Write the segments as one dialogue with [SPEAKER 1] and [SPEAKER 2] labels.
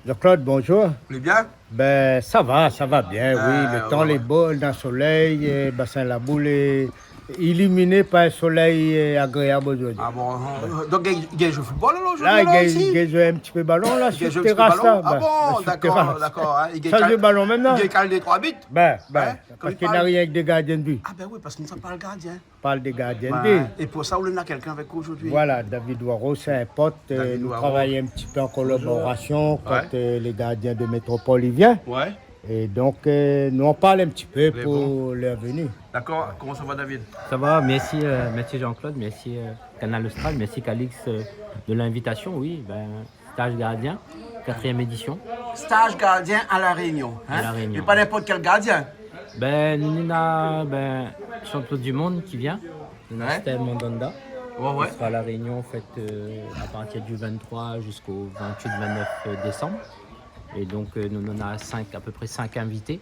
[SPEAKER 1] Jean-Claude, bonjour.
[SPEAKER 2] Vous allez bien?
[SPEAKER 1] Ben, ça va bien, oui. Le temps
[SPEAKER 2] Ouais.
[SPEAKER 1] est beau, dans le soleil, et bassin la boule est illuminé par un soleil agréable aujourd'hui.
[SPEAKER 2] Ah bon,
[SPEAKER 1] Ben,
[SPEAKER 2] donc il y a un jeu de football là, aujourd'hui
[SPEAKER 1] là,
[SPEAKER 2] alors,
[SPEAKER 1] il
[SPEAKER 2] ici?
[SPEAKER 1] y a un petit peu de ballon, là,
[SPEAKER 2] Il y a un
[SPEAKER 1] sur
[SPEAKER 2] jeu un petit peu de
[SPEAKER 1] terrasse,
[SPEAKER 2] ballon?
[SPEAKER 1] là.
[SPEAKER 2] Ah bon,
[SPEAKER 1] Sur
[SPEAKER 2] d'accord,
[SPEAKER 1] terrasse.
[SPEAKER 2] d'accord. Hein.
[SPEAKER 1] Ça joue le ballon maintenant?
[SPEAKER 2] Il y a calé des 3 buts? Hein? Comme
[SPEAKER 1] Parce
[SPEAKER 2] il
[SPEAKER 1] qu'il n'y a
[SPEAKER 2] parle.
[SPEAKER 1] rien que des gardiens de but.
[SPEAKER 2] Ah ben oui, parce qu'on ne sait pas le gardien.
[SPEAKER 1] On parle des gardiens de
[SPEAKER 2] Ouais.
[SPEAKER 1] but.
[SPEAKER 2] Et pour ça, on a quelqu'un avec vous aujourd'hui.
[SPEAKER 1] Voilà, David Waro, c'est un pote.
[SPEAKER 2] David
[SPEAKER 1] Nous
[SPEAKER 2] Waro.
[SPEAKER 1] travaillons un petit peu en collaboration quand
[SPEAKER 2] Ouais.
[SPEAKER 1] les gardiens de métropole y viennent.
[SPEAKER 2] Ouais.
[SPEAKER 1] Et donc, nous on parle un petit peu
[SPEAKER 2] Mais
[SPEAKER 1] pour leur venue.
[SPEAKER 2] D'accord, comment ça va David?
[SPEAKER 3] Ça va, merci, merci Jean-Claude, merci Canal Austral, merci Calix de l'invitation. Oui, stage gardien, 4e édition.
[SPEAKER 2] Stage gardien à La Réunion. Hein?
[SPEAKER 3] À La Réunion.
[SPEAKER 2] Mais pas n'importe quel gardien.
[SPEAKER 3] Nous avons champion du monde qui vient,
[SPEAKER 2] Ouais.
[SPEAKER 3] Steve Mandanda.
[SPEAKER 2] Ouais.
[SPEAKER 3] Qui sera à La Réunion en fait, à partir du 23 jusqu'au 28-29 décembre. Et donc nous on a à peu près 5 invités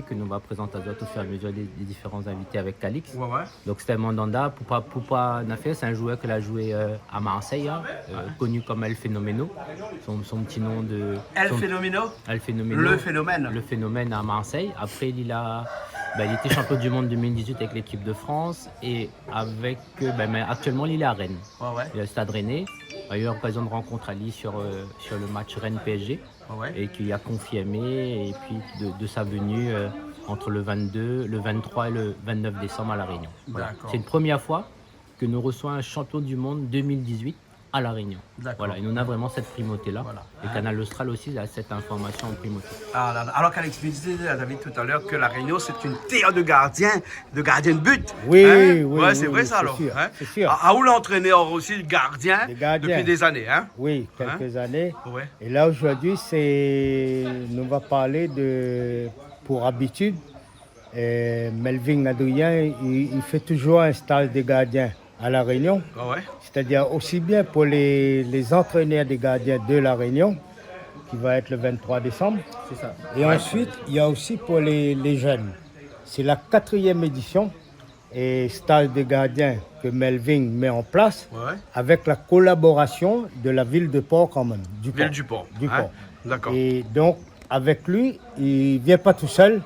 [SPEAKER 3] que nous va présenter au fur et à mesure des différents invités avec Calix.
[SPEAKER 2] Ouais.
[SPEAKER 3] Donc Steve Mandanda, Poupa Nafé, c'est un joueur qu'il a joué à Marseille, hein, connu comme El Phénoméno. Son petit nom de...
[SPEAKER 2] El
[SPEAKER 3] son-
[SPEAKER 2] Phénoméno.
[SPEAKER 3] El Phénoméno.
[SPEAKER 2] Le phénomène.
[SPEAKER 3] Le phénomène à Marseille. Après, il était champion du monde 2018 avec l'équipe de France. Et mais actuellement, il est à Rennes.
[SPEAKER 2] Ouais.
[SPEAKER 3] Il est au Stade Rennais. Il a eu l'occasion de rencontrer Ali sur le match Rennes-PSG.
[SPEAKER 2] Ouais.
[SPEAKER 3] Et qui a confirmé. Et puis de sa venue entre le 22, le 23 et le 29 décembre à La Réunion. Voilà.
[SPEAKER 2] D'accord.
[SPEAKER 3] C'est une première fois que nous recevons un champion du monde 2018 à La Réunion.
[SPEAKER 2] D'accord.
[SPEAKER 3] Voilà, et nous on a vraiment cette primauté-là.
[SPEAKER 2] Voilà.
[SPEAKER 3] Et Canal Austral aussi a cette information en primauté.
[SPEAKER 2] Alors qu'Alex me disait à David tout à l'heure que La Réunion c'est une terre de gardiens de but.
[SPEAKER 1] Oui,
[SPEAKER 2] Hein?
[SPEAKER 1] oui,
[SPEAKER 2] Ouais, c'est
[SPEAKER 1] oui,
[SPEAKER 2] vrai
[SPEAKER 1] oui,
[SPEAKER 2] ça
[SPEAKER 1] c'est
[SPEAKER 2] alors.
[SPEAKER 1] sûr,
[SPEAKER 2] Hein?
[SPEAKER 1] c'est sûr.
[SPEAKER 2] Ah, où l'entraîneur aussi le gardien
[SPEAKER 1] Des gardiens.
[SPEAKER 2] depuis des années. Hein?
[SPEAKER 1] Oui, quelques années.
[SPEAKER 2] Ouais.
[SPEAKER 1] Et là, aujourd'hui, nous va parler pour habitude, Melvin Adrien, il fait toujours un stage de gardien à La Réunion.
[SPEAKER 2] Ouais.
[SPEAKER 1] C'est-à-dire aussi bien pour les entraîneurs des gardiens de La Réunion, qui va être le 23 décembre.
[SPEAKER 3] C'est ça.
[SPEAKER 1] Et ensuite, il y a aussi pour les jeunes. C'est la 4e édition et stage de gardien que Melvin met en place
[SPEAKER 2] Ouais.
[SPEAKER 1] avec la collaboration de la ville de Port quand même.
[SPEAKER 2] Ville du Port.
[SPEAKER 1] Du
[SPEAKER 2] Hein?
[SPEAKER 1] Port.
[SPEAKER 2] D'accord.
[SPEAKER 1] Et donc, avec lui, il ne vient pas tout seul.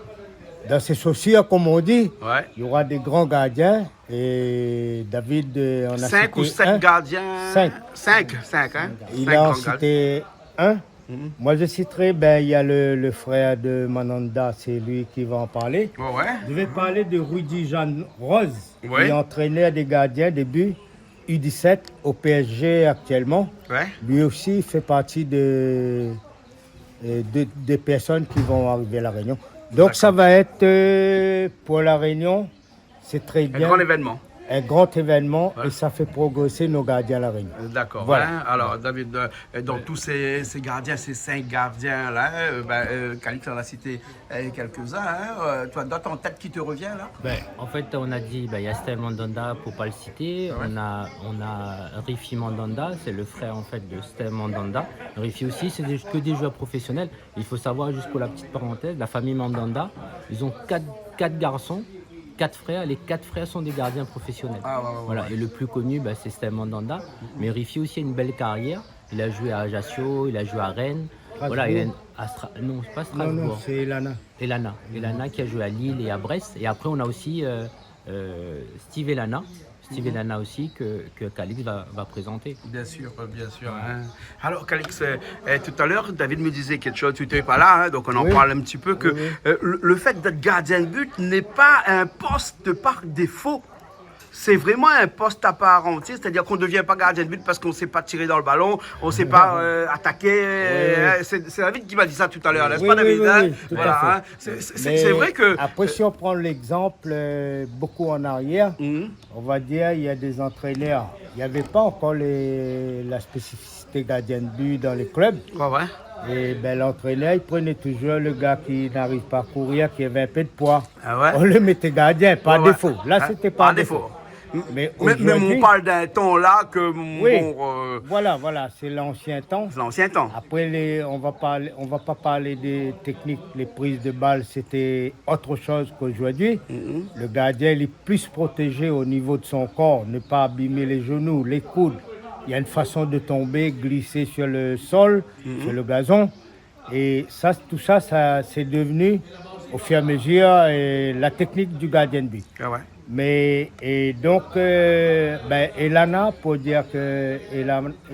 [SPEAKER 1] Dans ses chaussures, comme on dit,
[SPEAKER 2] Ouais.
[SPEAKER 1] il y aura des grands gardiens. Et David, on a
[SPEAKER 2] 5 ou
[SPEAKER 1] cité
[SPEAKER 2] 7
[SPEAKER 1] un.
[SPEAKER 2] gardiens.
[SPEAKER 1] 5.
[SPEAKER 2] 5, hein?
[SPEAKER 1] Il
[SPEAKER 2] 5
[SPEAKER 1] a en
[SPEAKER 2] grands gardiens.
[SPEAKER 1] cité un. Moi, je citerai, il y a le frère de Mananda, c'est lui qui va en parler.
[SPEAKER 2] Ouais.
[SPEAKER 1] Je vais parler de Rudy Jean Rose,
[SPEAKER 2] Ouais.
[SPEAKER 1] qui est entraîneur des gardiens de but U17 au PSG actuellement.
[SPEAKER 2] Ouais.
[SPEAKER 1] Lui aussi fait partie des personnes qui vont arriver à La Réunion. Donc ça va être pour La Réunion, c'est très
[SPEAKER 2] Un
[SPEAKER 1] bien.
[SPEAKER 2] grand événement.
[SPEAKER 1] Un grand événement
[SPEAKER 2] Ouais.
[SPEAKER 1] et ça fait progresser nos gardiens à La Réunion.
[SPEAKER 2] D'accord.
[SPEAKER 1] Voilà.
[SPEAKER 2] Hein? Alors, David, dans tous ces gardiens, ces 5 gardiens-là, Calix en a cité quelques-uns. Hein? Toi, dans ton tête qui te revient là?
[SPEAKER 3] En fait, on a dit, il y a Steve Mandanda pour pas le citer.
[SPEAKER 2] Ouais.
[SPEAKER 3] On a Rifi Mandanda, c'est le frère en fait de Steve Mandanda. Rifi aussi, c'est que des joueurs professionnels. Il faut savoir, juste pour la petite parenthèse, la famille Mandanda, ils ont 4 garçons. 4 frères, les 4 frères sont des gardiens professionnels.
[SPEAKER 2] Ah, ouais.
[SPEAKER 3] Voilà. Et le plus connu, c'est Steve Mandanda. Mais Rifi aussi a une belle carrière. Il a joué à Ajaccio, il a joué à Rennes. Voilà, non, c'est pas Strasbourg.
[SPEAKER 1] Non, c'est Elana.
[SPEAKER 3] Elana qui a joué à Lille et à Brest. Et après, on a aussi Steve Elana. Steve Elana aussi que Calix va présenter.
[SPEAKER 2] Bien sûr. Hein. Alors, Calix, tout à l'heure, David me disait quelque chose, tu n'étais pas là, hein, donc on en
[SPEAKER 1] Oui.
[SPEAKER 2] parle un petit peu, que
[SPEAKER 1] Oui.
[SPEAKER 2] le fait d'être gardien de but n'est pas un poste par défaut. C'est vraiment un poste à part entière, c'est-à-dire qu'on ne devient pas gardien de but parce qu'on ne sait pas tirer dans le ballon, on ne sait pas attaquer. C'est David qui m'a dit ça tout à l'heure, n'est-ce
[SPEAKER 1] Oui,
[SPEAKER 2] pas
[SPEAKER 1] oui,
[SPEAKER 2] David?
[SPEAKER 1] oui,
[SPEAKER 2] Hein?
[SPEAKER 1] oui, tout à
[SPEAKER 2] Voilà,
[SPEAKER 1] fait.
[SPEAKER 2] hein.
[SPEAKER 1] Mais
[SPEAKER 2] C'est vrai que...
[SPEAKER 1] Après, si on prend l'exemple beaucoup en arrière, on va dire il y a des entraîneurs. Il n'y avait pas encore la spécificité gardien de but dans les clubs.
[SPEAKER 2] Ouais.
[SPEAKER 1] Et l'entraîneur, il prenait toujours le gars qui n'arrive pas à courir, qui avait un peu de poids.
[SPEAKER 2] Ah ouais?
[SPEAKER 1] On le mettait gardien, par
[SPEAKER 2] Ouais, ouais.
[SPEAKER 1] défaut. Là,
[SPEAKER 2] Hein?
[SPEAKER 1] c'était par défaut.
[SPEAKER 2] Mais
[SPEAKER 1] aujourd'hui-
[SPEAKER 2] on parle d'un temps là que
[SPEAKER 1] Oui,
[SPEAKER 2] bon,
[SPEAKER 1] voilà, c'est l'ancien temps.
[SPEAKER 2] c'est l'ancien temps.
[SPEAKER 1] Après, on va pas parler des techniques, les prises de balles, c'était autre chose qu'aujourd'hui. Le gardien, il est plus protégé au niveau de son corps, ne pas abîmer les genoux, les coudes. Il y a une façon de tomber, glisser sur le sol, sur le gazon. Et ça, tout ça, c'est devenu au fur et à mesure la technique du gardien de but.
[SPEAKER 2] Ah ouais.
[SPEAKER 1] Mais et donc, Elana, pour dire que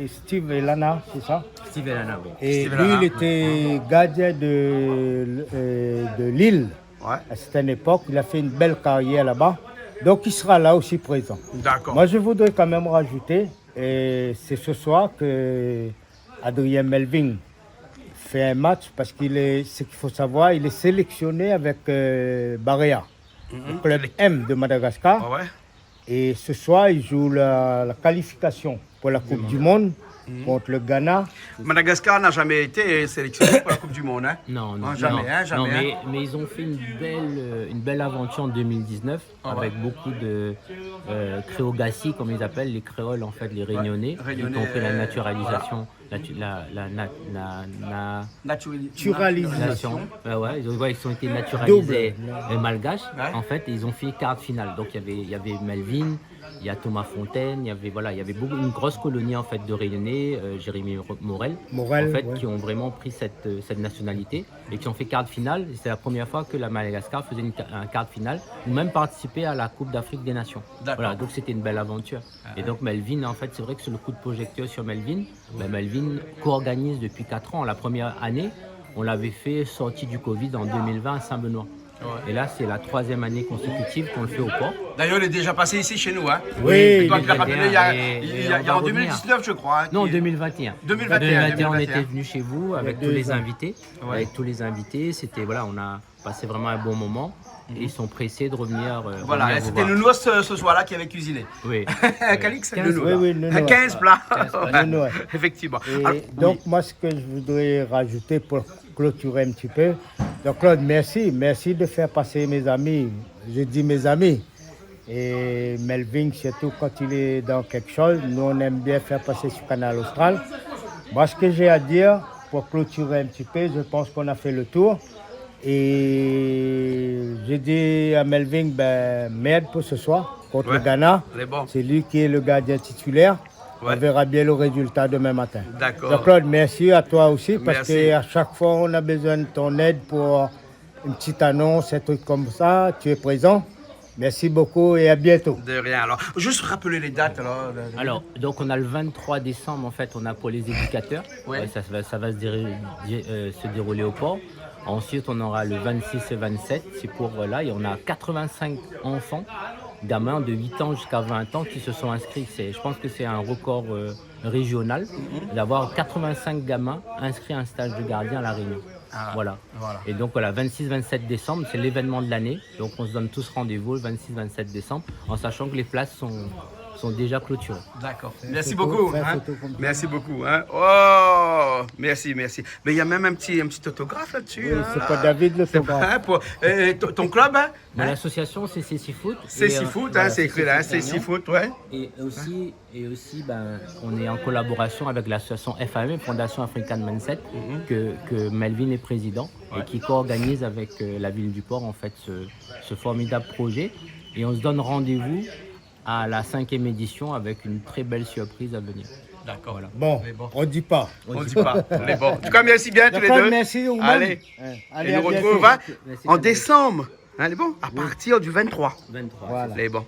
[SPEAKER 1] Steve Elana, c'est ça?
[SPEAKER 3] Steve Elana, oui.
[SPEAKER 1] Et
[SPEAKER 2] Steve
[SPEAKER 1] lui,
[SPEAKER 2] Elana.
[SPEAKER 1] il était gardien de Lille
[SPEAKER 2] Ouais.
[SPEAKER 1] à cette époque. Il a fait une belle carrière là-bas. Donc, il sera là aussi présent.
[SPEAKER 2] D'accord.
[SPEAKER 1] Moi, je voudrais quand même rajouter, et c'est ce soir que Adrien Melvin fait un match parce ce qu'il faut savoir, il est sélectionné avec Barea, le club M de Madagascar.
[SPEAKER 2] Ah ouais.
[SPEAKER 1] Et ce soir, il joue la qualification pour la Coupe du Monde contre le Ghana.
[SPEAKER 2] Madagascar n'a jamais été sélectionné pour la Coupe du Monde. Hein?
[SPEAKER 3] Non, non,
[SPEAKER 2] Ah, jamais,
[SPEAKER 3] non,
[SPEAKER 2] hein, jamais,
[SPEAKER 3] non,
[SPEAKER 2] hein.
[SPEAKER 3] mais ils ont fait une belle aventure en 2019
[SPEAKER 2] Ah ouais.
[SPEAKER 3] avec beaucoup de créogassi, comme ils appellent, les créoles, en fait, les réunionnais,
[SPEAKER 2] Réunionnais,
[SPEAKER 3] qui ont fait la naturalisation,
[SPEAKER 1] Naturalisation.
[SPEAKER 3] ils ont été naturalisés
[SPEAKER 1] Double.
[SPEAKER 3] malgaches.
[SPEAKER 2] Ouais.
[SPEAKER 3] En fait, ils ont fait quart de finale. Donc il y avait Melvin, il y a Thomas Fontaine, il y avait une grosse colonie en fait de Réunionnais, Jérémy Morel,
[SPEAKER 1] Morel,
[SPEAKER 3] en fait,
[SPEAKER 1] ouais.
[SPEAKER 3] qui ont vraiment pris cette nationalité et qui ont fait quart de finale. Et c'est la première fois que la Madagascar faisait un quart de finale ou même participait à la Coupe d'Afrique des Nations.
[SPEAKER 2] D'accord.
[SPEAKER 3] Voilà, donc c'était une belle aventure. Et donc Melvin, en fait, c'est vrai que c'est le coup de projecteur sur Melvin. Melvin co-organise depuis 4 ans. La première année, on l'avait fait sorti du Covid en 2020 à Saint-Benoît.
[SPEAKER 2] Ouais.
[SPEAKER 3] Et là, c'est la 3e année consécutive qu'on le fait au port.
[SPEAKER 2] D'ailleurs, il est déjà passé ici chez nous. Hein?
[SPEAKER 1] Oui,
[SPEAKER 2] Toi,
[SPEAKER 1] il
[SPEAKER 2] tu l'as
[SPEAKER 1] est
[SPEAKER 2] rappelé il y a en 2019, je crois. Hein,
[SPEAKER 3] Non,
[SPEAKER 2] qui-
[SPEAKER 3] 2021.
[SPEAKER 2] 2021,
[SPEAKER 3] on était venu chez vous avec
[SPEAKER 1] Il y a
[SPEAKER 3] tous
[SPEAKER 1] 2
[SPEAKER 3] les
[SPEAKER 1] ans.
[SPEAKER 3] invités.
[SPEAKER 2] Ouais.
[SPEAKER 3] Avec tous les invités, c'était voilà, on a passé vraiment un bon moment. Et ils sont pressés de revenir.
[SPEAKER 2] Voilà,
[SPEAKER 3] revenir
[SPEAKER 2] et
[SPEAKER 3] vous
[SPEAKER 2] c'était
[SPEAKER 3] voir.
[SPEAKER 2] Nounours ce soir-là qui avait cuisiné.
[SPEAKER 3] Oui.
[SPEAKER 2] Calix,
[SPEAKER 3] 15,
[SPEAKER 2] Nounours.
[SPEAKER 1] oui, oui, Nounours.
[SPEAKER 2] 15 plats.
[SPEAKER 3] 15 plats.
[SPEAKER 2] Ouais,
[SPEAKER 1] Nounours.
[SPEAKER 2] effectivement.
[SPEAKER 1] Et
[SPEAKER 2] Alors,
[SPEAKER 1] donc, moi, ce que je voudrais rajouter pour clôturer un petit peu. Donc, Claude, merci. Merci de faire passer mes amis. Je dis mes amis. Et Melvin, surtout quand il est dans quelque chose, nous, on aime bien faire passer sur Canal Austral. Moi, ce que j'ai à dire, pour clôturer un petit peu, je pense qu'on a fait le tour. Et je dis à Melvin, merde pour ce soir, contre
[SPEAKER 2] Ouais.
[SPEAKER 1] le Ghana.
[SPEAKER 2] c'est bon.
[SPEAKER 1] C'est lui qui est le gardien titulaire.
[SPEAKER 2] Ouais.
[SPEAKER 1] On verra bien le résultat demain matin.
[SPEAKER 2] D'accord.
[SPEAKER 1] Donc Claude, merci à toi aussi parce
[SPEAKER 2] Merci.
[SPEAKER 1] qu'à chaque fois on a besoin de ton aide pour une petite annonce, un truc comme ça. Tu es présent. Merci beaucoup et à bientôt.
[SPEAKER 2] De rien. Alors, juste rappeler les dates.
[SPEAKER 3] Alors, donc on a le 23 décembre, en fait, on a pour les éducateurs.
[SPEAKER 2] Ouais.
[SPEAKER 3] Ça va se dérouler au port. Ensuite, on aura le 26 et 27, c'est pour là, et on a 85 enfants, gamins de 8 ans jusqu'à 20 ans qui se sont inscrits. Je pense que c'est un record régional d'avoir 85 gamins inscrits à un stage de gardien à La Réunion.
[SPEAKER 2] Ah,
[SPEAKER 3] voilà.
[SPEAKER 2] voilà.
[SPEAKER 3] Et donc voilà, 26-27 décembre, c'est l'événement de l'année. Donc on se donne tous rendez-vous le 26-27 décembre, en sachant que les places sont déjà clôturées.
[SPEAKER 2] D'accord. Merci
[SPEAKER 1] photo,
[SPEAKER 2] beaucoup.
[SPEAKER 1] fais
[SPEAKER 2] Hein.
[SPEAKER 1] photo comme ça.
[SPEAKER 2] Merci beaucoup. Hein. Oh, merci, merci. Mais il y a même un petit autographe là-dessus.
[SPEAKER 1] Oui,
[SPEAKER 2] hein,
[SPEAKER 1] c'est
[SPEAKER 2] là.
[SPEAKER 1] pas David le
[SPEAKER 2] C'est
[SPEAKER 1] photographe.
[SPEAKER 2] pas, hein, pour, ton club, hein?
[SPEAKER 3] Bah, l'association, c'est Foot.
[SPEAKER 2] C'est Seafood, hein, c'est écrit là, hein, c'est Seafood, ouais.
[SPEAKER 3] Et aussi, on est en collaboration avec l'association FAM, Fondation African Mindset, que Melvin est président et qui co-organise avec la ville du Port en fait ce formidable projet. Et on se donne rendez-vous à la 5e édition avec une très belle surprise à venir.
[SPEAKER 2] D'accord. Voilà.
[SPEAKER 1] Bon,
[SPEAKER 2] Mais bon.
[SPEAKER 1] on dit pas.
[SPEAKER 2] On dit pas. Mais bon. En tout cas, merci bien tous les
[SPEAKER 1] D'accord,
[SPEAKER 2] deux.
[SPEAKER 1] merci. Oumam.
[SPEAKER 2] Allez.
[SPEAKER 1] Allez,
[SPEAKER 2] Et
[SPEAKER 1] à
[SPEAKER 2] nous
[SPEAKER 1] bientôt.
[SPEAKER 2] retrouvons
[SPEAKER 3] Merci,
[SPEAKER 2] en
[SPEAKER 3] Camille.
[SPEAKER 2] décembre. Allez, bon, à partir du 23.
[SPEAKER 3] 23.
[SPEAKER 1] Voilà.
[SPEAKER 2] Allez, bon.